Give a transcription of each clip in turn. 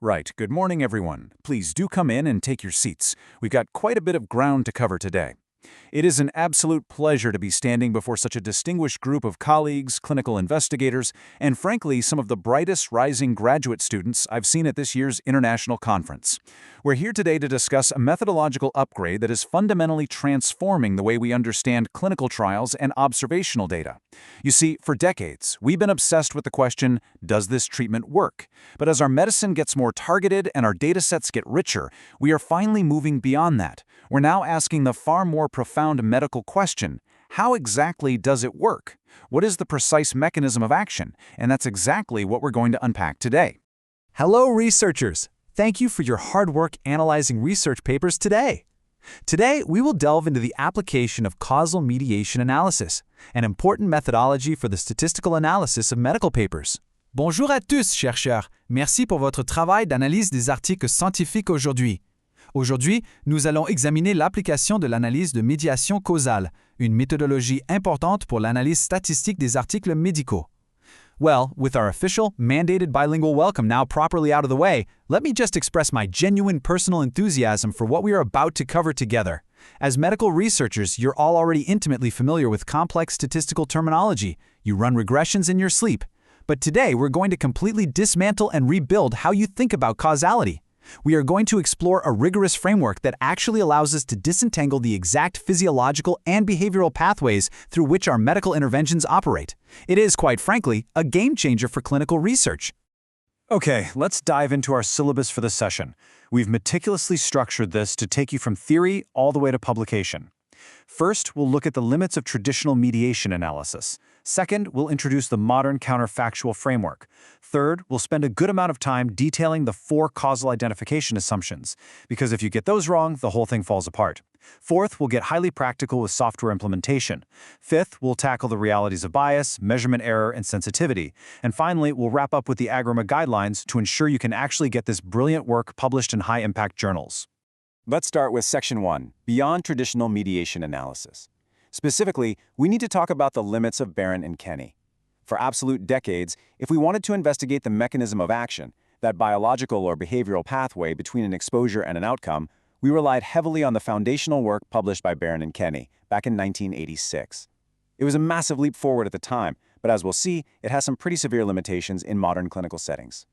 Right, good morning everyone. Please do come in and take your seats. We've got quite a bit of ground to cover today. It is an absolute pleasure to be standing before such a distinguished group of colleagues, clinical investigators, and frankly, some of the brightest rising graduate students I've seen at this year's international conference. We're here today to discuss a methodological upgrade that is fundamentally transforming the way we understand clinical trials and observational data. You see, for decades, we've been obsessed with the question, does this treatment work? But as our medicine gets more targeted and our data sets get richer, we are finally moving beyond that. We're now asking the far more profound medical question, how exactly does it work? What is the precise mechanism of action? And that's exactly what we're going to unpack today. Hello, researchers! Thank you for your hard work analyzing research papers today. Today, we will delve into the application of causal mediation analysis, an important methodology for the statistical analysis of medical papers. Bonjour à tous, chercheurs. Merci pour votre travail d'analyse des articles scientifiques aujourd'hui. Aujourd'hui, nous allons examiner l'application de l'analyse de médiation causale, une méthodologie importante pour l'analyse statistique des articles médicaux. Well, with our official, mandated bilingual welcome now properly out of the way, let me just express my genuine personal enthusiasm for what we are about to cover together. As medical researchers, you're all already intimately familiar with complex statistical terminology. You run regressions in your sleep. But today, we're going to completely dismantle and rebuild how you think about causality. We are going to explore a rigorous framework that actually allows us to disentangle the exact physiological and behavioral pathways through which our medical interventions operate. It is, quite frankly, a game changer for clinical research. Okay, let's dive into our syllabus for the session. We've meticulously structured this to take you from theory all the way to publication. First, we'll look at the limits of traditional mediation analysis. Second, we'll introduce the modern counterfactual framework. Third, we'll spend a good amount of time detailing the 4 causal identification assumptions, because if you get those wrong, the whole thing falls apart. Fourth, we'll get highly practical with software implementation. Fifth, we'll tackle the realities of bias, measurement error, and sensitivity. And finally, we'll wrap up with the AGReMA guidelines to ensure you can actually get this brilliant work published in high-impact journals. Let's start with Section 1, Beyond Traditional Mediation Analysis. Specifically, we need to talk about the limits of Barron and Kenny. For absolute decades, if we wanted to investigate the mechanism of action, that biological or behavioral pathway between an exposure and an outcome, we relied heavily on the foundational work published by Barron and Kenny back in 1986. It was a massive leap forward at the time, but as we'll see, it has some pretty severe limitations in modern clinical settings.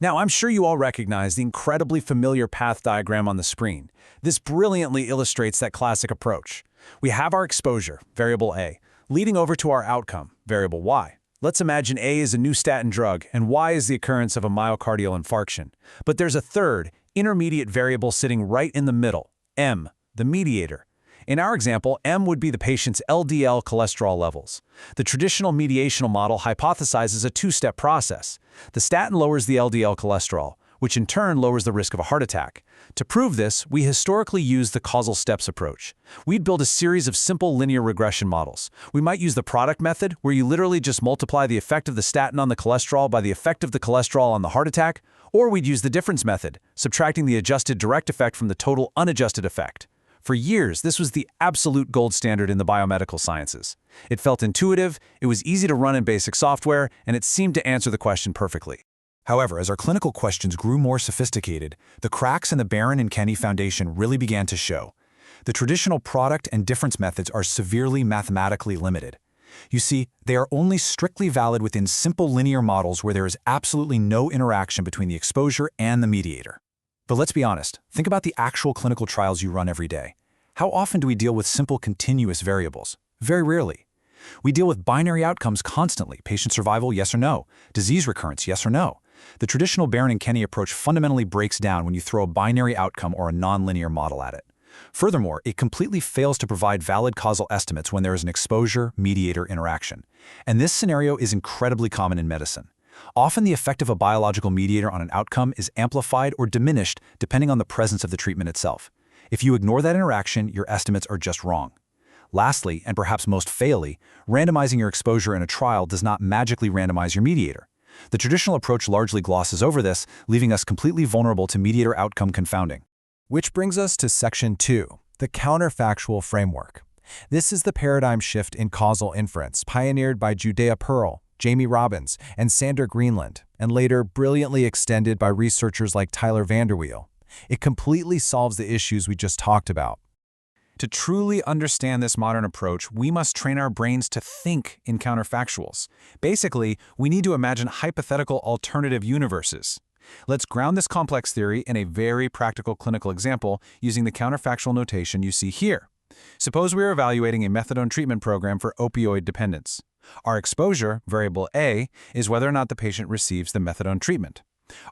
Now, I'm sure you all recognize the incredibly familiar path diagram on the screen. This brilliantly illustrates that classic approach. We have our exposure, variable A, leading over to our outcome, variable Y. Let's imagine A is a new statin drug and Y is the occurrence of a myocardial infarction. But there's a third, intermediate variable sitting right in the middle, M, the mediator. In our example, M would be the patient's LDL cholesterol levels. The traditional mediational model hypothesizes a 2-step process. The statin lowers the LDL cholesterol, which in turn lowers the risk of a heart attack. To prove this, we historically use the causal steps approach. We'd build a series of simple linear regression models. We might use the product method, where you literally just multiply the effect of the statin on the cholesterol by the effect of the cholesterol on the heart attack, or we'd use the difference method, subtracting the adjusted direct effect from the total unadjusted effect. For years, this was the absolute gold standard in the biomedical sciences. It felt intuitive, it was easy to run in basic software, and it seemed to answer the question perfectly. However, as our clinical questions grew more sophisticated, the cracks in the Barron and Kenny foundation really began to show. The traditional product and difference methods are severely mathematically limited. You see, they are only strictly valid within simple linear models where there is absolutely no interaction between the exposure and the mediator. But let's be honest, think about the actual clinical trials you run every day. How often do we deal with simple continuous variables? Very rarely. We deal with binary outcomes constantly, patient survival, yes or no, disease recurrence, yes or no. The traditional Barron and Kenny approach fundamentally breaks down when you throw a binary outcome or a nonlinear model at it. Furthermore, it completely fails to provide valid causal estimates when there is an exposure-mediator interaction. And this scenario is incredibly common in medicine. Often the effect of a biological mediator on an outcome is amplified or diminished depending on the presence of the treatment itself. If you ignore that interaction, your estimates are just wrong. Lastly, and perhaps most faally, randomizing your exposure in a trial does not magically randomize your mediator. The traditional approach largely glosses over this, leaving us completely vulnerable to mediator outcome confounding. Which brings us to Section 2, the Counterfactual Framework. This is the paradigm shift in causal inference pioneered by Judea Pearl, Jamie Robbins, and Sander Greenland, and later brilliantly extended by researchers like Tyler Vanderweel. It completely solves the issues we just talked about. To truly understand this modern approach, we must train our brains to think in counterfactuals. Basically, we need to imagine hypothetical alternative universes. Let's ground this complex theory in a very practical clinical example using the counterfactual notation you see here. Suppose we are evaluating a methadone treatment program for opioid dependence. Our exposure, variable A, is whether or not the patient receives the methadone treatment.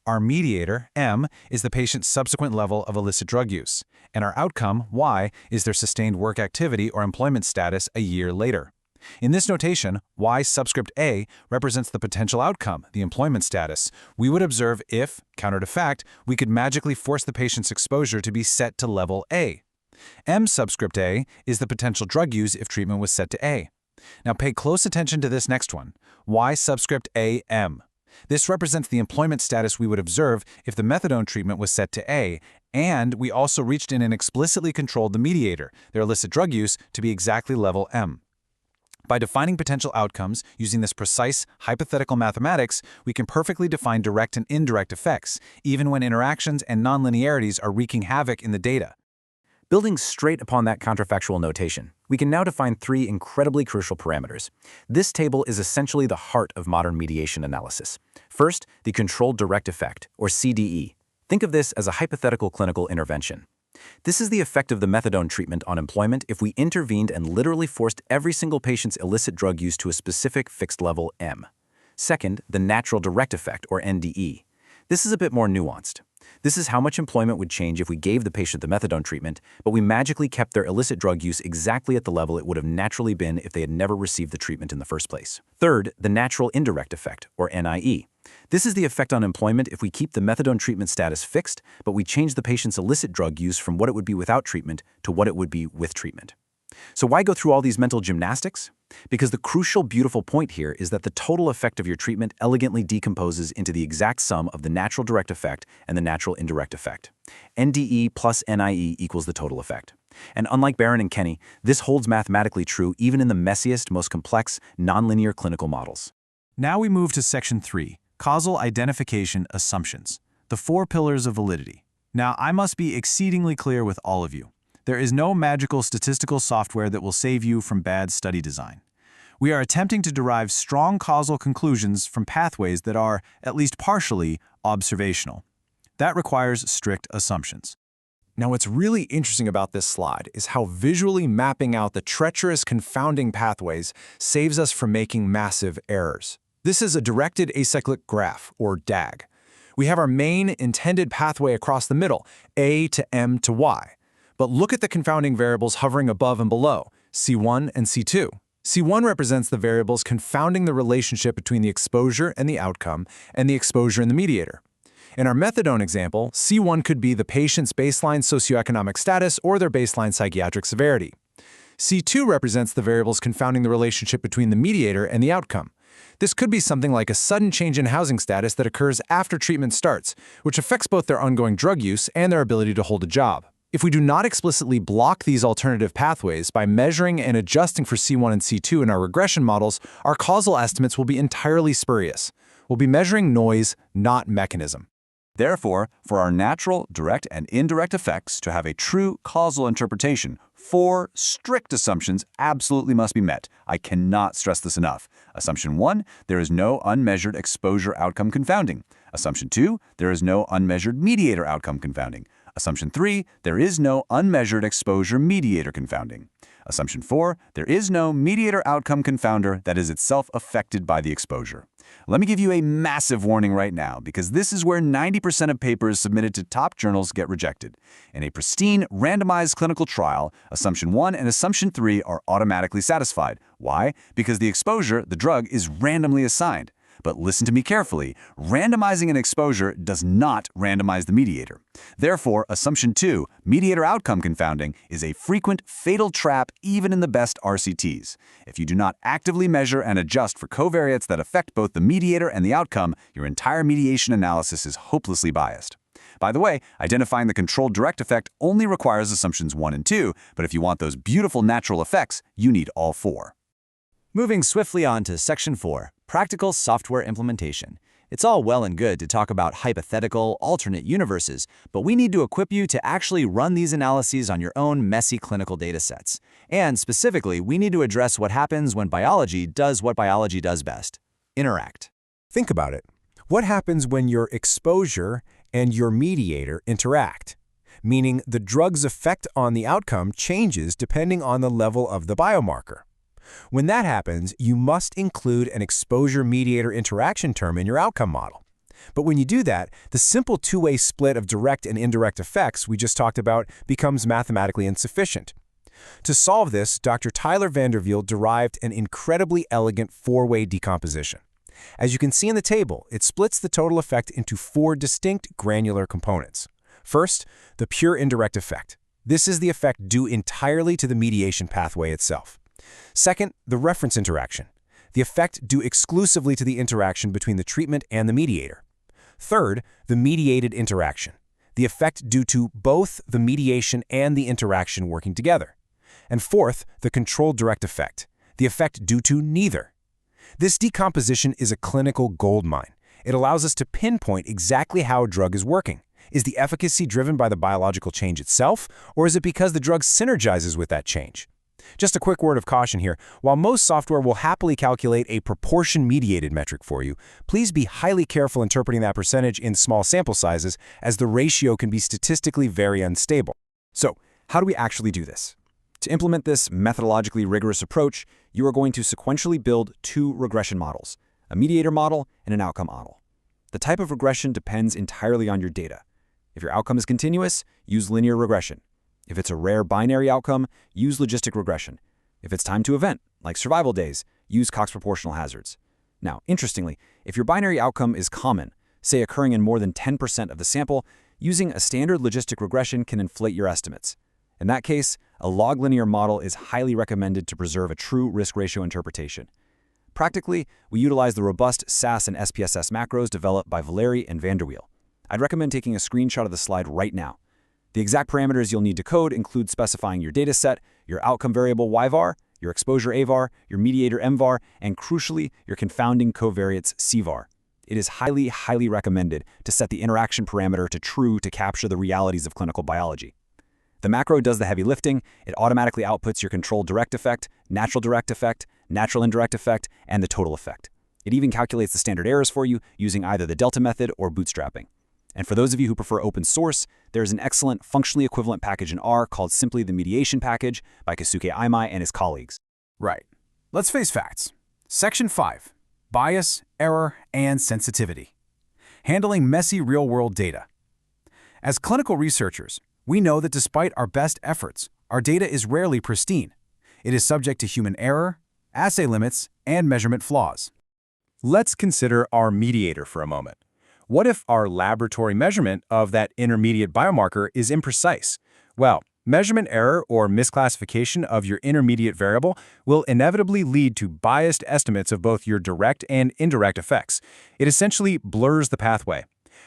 Our mediator, M, is the patient's subsequent level of illicit drug use, and our outcome, Y, is their sustained work activity or employment status a year later. In this notation, Y subscript A represents the potential outcome, the employment status, we would observe if, counter to fact, we could magically force the patient's exposure to be set to level A. M subscript A is the potential drug use if treatment was set to A. Now pay close attention to this next one, Y subscript AM. This represents the employment status we would observe if the methadone treatment was set to A, and we also reached in and explicitly controlled the mediator, their illicit drug use, to be exactly level M. By defining potential outcomes using this precise hypothetical mathematics, we can perfectly define direct and indirect effects, even when interactions and nonlinearities are wreaking havoc in the data. Building straight upon that counterfactual notation, we can now define three incredibly crucial parameters. This table is essentially the heart of modern mediation analysis. First, the controlled direct effect, or CDE. Think of this as a hypothetical clinical intervention. This is the effect of the methadone treatment on employment if we intervened and literally forced every single patient's illicit drug use to a specific fixed level M. Second, the natural direct effect, or NDE. This is a bit more nuanced. This is how much employment would change if we gave the patient the methadone treatment, but we magically kept their illicit drug use exactly at the level it would have naturally been if they had never received the treatment in the first place. Third, the natural indirect effect, or NIE. This is the effect on employment if we keep the methadone treatment status fixed, but we change the patient's illicit drug use from what it would be without treatment to what it would be with treatment. So why go through all these mental gymnastics? Because the crucial, beautiful point here is that the total effect of your treatment elegantly decomposes into the exact sum of the natural direct effect and the natural indirect effect. NDE plus NIE equals the total effect. And unlike Barron and Kenny, this holds mathematically true even in the messiest, most complex, nonlinear clinical models. Now we move to Section 3, Causal Identification Assumptions, the 4 pillars of validity. Now, I must be exceedingly clear with all of you. There is no magical statistical software that will save you from bad study design. We are attempting to derive strong causal conclusions from pathways that are, at least partially, observational. That requires strict assumptions. Now, what's really interesting about this slide is how visually mapping out the treacherous confounding pathways saves us from making massive errors. This is a directed acyclic graph, or DAG. We have our main intended pathway across the middle, A to M to Y. But look at the confounding variables hovering above and below, C1 and C2. C1 represents the variables confounding the relationship between the exposure and the outcome, and the exposure and the mediator. In our methadone example, C1 could be the patient's baseline socioeconomic status or their baseline psychiatric severity. C2 represents the variables confounding the relationship between the mediator and the outcome. This could be something like a sudden change in housing status that occurs after treatment starts, which affects both their ongoing drug use and their ability to hold a job. If we do not explicitly block these alternative pathways by measuring and adjusting for C1 and C2 in our regression models, our causal estimates will be entirely spurious. We'll be measuring noise, not mechanism. Therefore, for our natural, direct, and indirect effects to have a true causal interpretation, 4 strict assumptions absolutely must be met. I cannot stress this enough. Assumption 1, there is no unmeasured exposure outcome confounding. Assumption 2, there is no unmeasured mediator outcome confounding. Assumption 3, there is no unmeasured exposure mediator confounding. Assumption 4, there is no mediator outcome confounder that is itself affected by the exposure. Let me give you a massive warning right now, because this is where 90% of papers submitted to top journals get rejected. In a pristine, randomized clinical trial, Assumption 1 and Assumption 3 are automatically satisfied. Why? Because the exposure, the drug, is randomly assigned. But listen to me carefully, randomizing an exposure does not randomize the mediator. Therefore, Assumption 2, mediator outcome confounding, is a frequent, fatal trap even in the best RCTs. If you do not actively measure and adjust for covariates that affect both the mediator and the outcome, your entire mediation analysis is hopelessly biased. By the way, identifying the controlled direct effect only requires Assumptions 1 and 2, but if you want those beautiful natural effects, you need all 4. Moving swiftly on to Section 4, Practical Software Implementation. It's all well and good to talk about hypothetical, alternate universes, but we need to equip you to actually run these analyses on your own messy clinical data sets. And specifically, we need to address what happens when biology does what biology does best: interact. Think about it. What happens when your exposure and your mediator interact? Meaning the drug's effect on the outcome changes depending on the level of the biomarker. When that happens, you must include an exposure-mediator interaction term in your outcome model. But when you do that, the simple two-way split of direct and indirect effects we just talked about becomes mathematically insufficient. To solve this, Dr. Tyler Vandervelde derived an incredibly elegant four-way decomposition. As you can see in the table, it splits the total effect into four distinct granular components. First, the pure indirect effect. This is the effect due entirely to the mediation pathway itself. Second, the reference interaction, the effect due exclusively to the interaction between the treatment and the mediator. Third, the mediated interaction, the effect due to both the mediation and the interaction working together. And fourth, the controlled direct effect, the effect due to neither. This decomposition is a clinical goldmine. It allows us to pinpoint exactly how a drug is working. Is the efficacy driven by the biological change itself, or is it because the drug synergizes with that change? Just a quick word of caution here. While most software will happily calculate a proportion-mediated metric for you, please be highly careful interpreting that percentage in small sample sizes, as the ratio can be statistically very unstable. So, how do we actually do this? To implement this methodologically rigorous approach, you are going to sequentially build two regression models, a mediator model and an outcome model. The type of regression depends entirely on your data. If your outcome is continuous, use linear regression. If it's a rare binary outcome, use logistic regression. If it's time to event, like survival days, use Cox proportional hazards. Now, interestingly, if your binary outcome is common, say occurring in more than 10% of the sample, using a standard logistic regression can inflate your estimates. In that case, a log linear model is highly recommended to preserve a true risk ratio interpretation. Practically, we utilize the robust SAS and SPSS macros developed by Valeri and Vanderweel. I'd recommend taking a screenshot of the slide right now. The exact parameters you'll need to code include specifying your dataset, your outcome variable yvar, your exposure avar, your mediator mvar, and crucially, your confounding covariates cvar. It is highly, highly recommended to set the interaction parameter to true to capture the realities of clinical biology. The macro does the heavy lifting. It automatically outputs your controlled direct effect, natural indirect effect, and the total effect. It even calculates the standard errors for you using either the delta method or bootstrapping. And for those of you who prefer open source, there is an excellent functionally equivalent package in R called simply the Mediation package by Keisuke Imai and his colleagues. Right. Let's face facts. Section 5. Bias, error, and sensitivity. Handling messy real-world data. As clinical researchers, we know that despite our best efforts, our data is rarely pristine. It is subject to human error, assay limits, and measurement flaws. Let's consider our mediator for a moment. What if our laboratory measurement of that intermediate biomarker is imprecise? Well, measurement error or misclassification of your intermediate variable will inevitably lead to biased estimates of both your direct and indirect effects. It essentially blurs the pathway.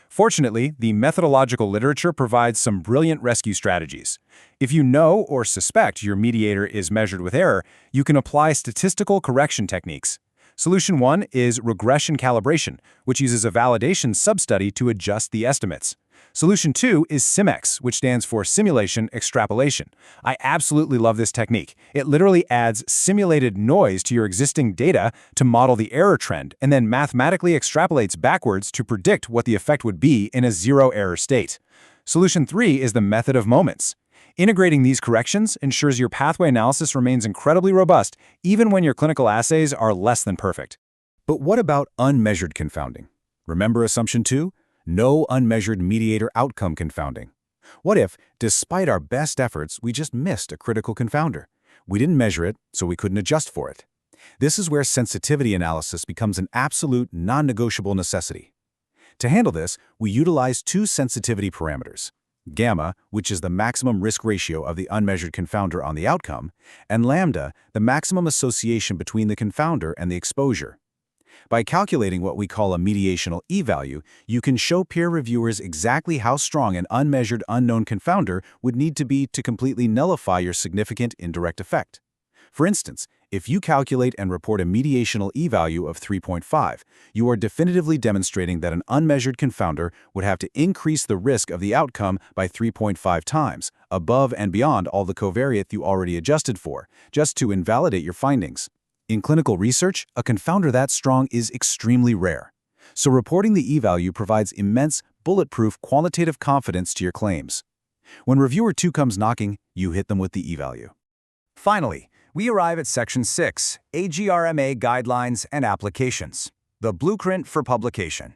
Fortunately, the methodological literature provides some brilliant rescue strategies. If you know or suspect your mediator is measured with error, you can apply statistical correction techniques. Solution 1 is regression calibration, which uses a validation substudy to adjust the estimates. Solution 2 is SIMEX, which stands for simulation extrapolation. I absolutely love this technique. It literally adds simulated noise to your existing data to model the error trend, and then mathematically extrapolates backwards to predict what the effect would be in a zero-error state. Solution 3 is the method of moments. Integrating these corrections ensures your pathway analysis remains incredibly robust, even when your clinical assays are less than perfect. But what about unmeasured confounding? Remember assumption 2? No unmeasured mediator outcome confounding. What if, despite our best efforts, we just missed a critical confounder? We didn't measure it, so we couldn't adjust for it. This is where sensitivity analysis becomes an absolute, non-negotiable necessity. To handle this, we utilize two sensitivity parameters: gamma, which is the maximum risk ratio of the unmeasured confounder on the outcome, and lambda, the maximum association between the confounder and the exposure. By calculating what we call a mediational E-value, you can show peer reviewers exactly how strong an unmeasured unknown confounder would need to be to completely nullify your significant indirect effect. For instance, If you calculate and report a mediational E-value of 3.5, you are definitively demonstrating that an unmeasured confounder would have to increase the risk of the outcome by 3.5 times, above and beyond all the covariate you already adjusted for, just to invalidate your findings. In clinical research, a confounder that strong is extremely rare. So reporting the E-value provides immense, bulletproof quantitative confidence to your claims. When reviewer 2 comes knocking, you hit them with the E-value. Finally, we arrive at Section 6, AGReMA Guidelines and Applications, the blueprint for publication.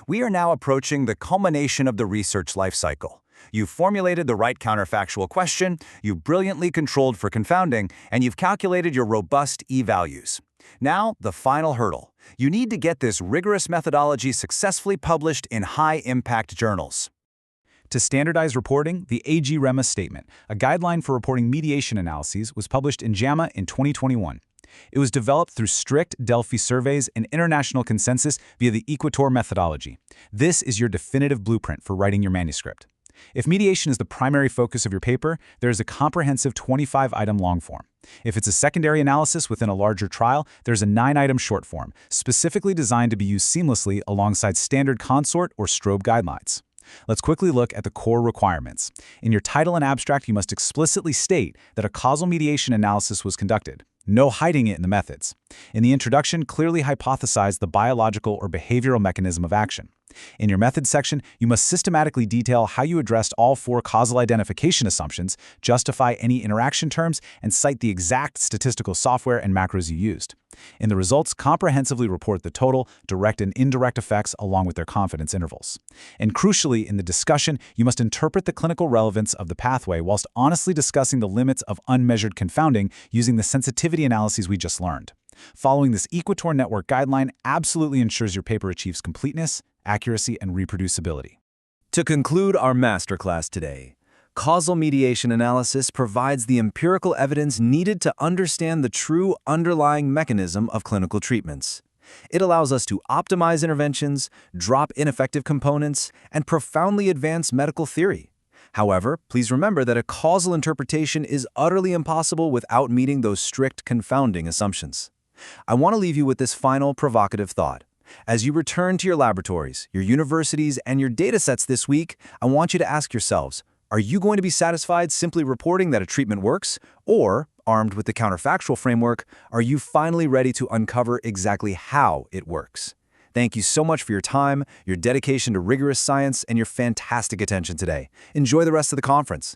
We are now approaching the culmination of the research lifecycle. You've formulated the right counterfactual question, you've brilliantly controlled for confounding, and you've calculated your robust E-values. Now, the final hurdle. You need to get this rigorous methodology successfully published in high-impact journals. To standardize reporting, the AGReMA statement, a guideline for reporting mediation analyses, was published in JAMA in 2021. It was developed through strict Delphi surveys and international consensus via the Equator methodology. This is your definitive blueprint for writing your manuscript. If mediation is the primary focus of your paper, there is a comprehensive 25-item long form. If it's a secondary analysis within a larger trial, there's a 9-item short form, specifically designed to be used seamlessly alongside standard consort or strobe guidelines. Let's quickly look at the core requirements. In your title and abstract, you must explicitly state that a causal mediation analysis was conducted. No hiding it in the methods. In the introduction, clearly hypothesize the biological or behavioral mechanism of action. In your methods section, you must systematically detail how you addressed all 4 causal identification assumptions, justify any interaction terms, and cite the exact statistical software and macros you used. In the results, comprehensively report the total, direct and indirect effects along with their confidence intervals. And crucially, in the discussion, you must interpret the clinical relevance of the pathway whilst honestly discussing the limits of unmeasured confounding using the sensitivity analyses we just learned. Following this Equator Network guideline absolutely ensures your paper achieves completeness, accuracy, and reproducibility. To conclude our masterclass today, causal mediation analysis provides the empirical evidence needed to understand the true underlying mechanism of clinical treatments. It allows us to optimize interventions, drop ineffective components, and profoundly advance medical theory. However, please remember that a causal interpretation is utterly impossible without meeting those strict confounding assumptions. I want to leave you with this final provocative thought. As you return to your laboratories, your universities, and your datasets this week, I want you to ask yourselves, are you going to be satisfied simply reporting that a treatment works? Or, armed with the counterfactual framework, are you finally ready to uncover exactly how it works? Thank you so much for your time, your dedication to rigorous science, and your fantastic attention today. Enjoy the rest of the conference.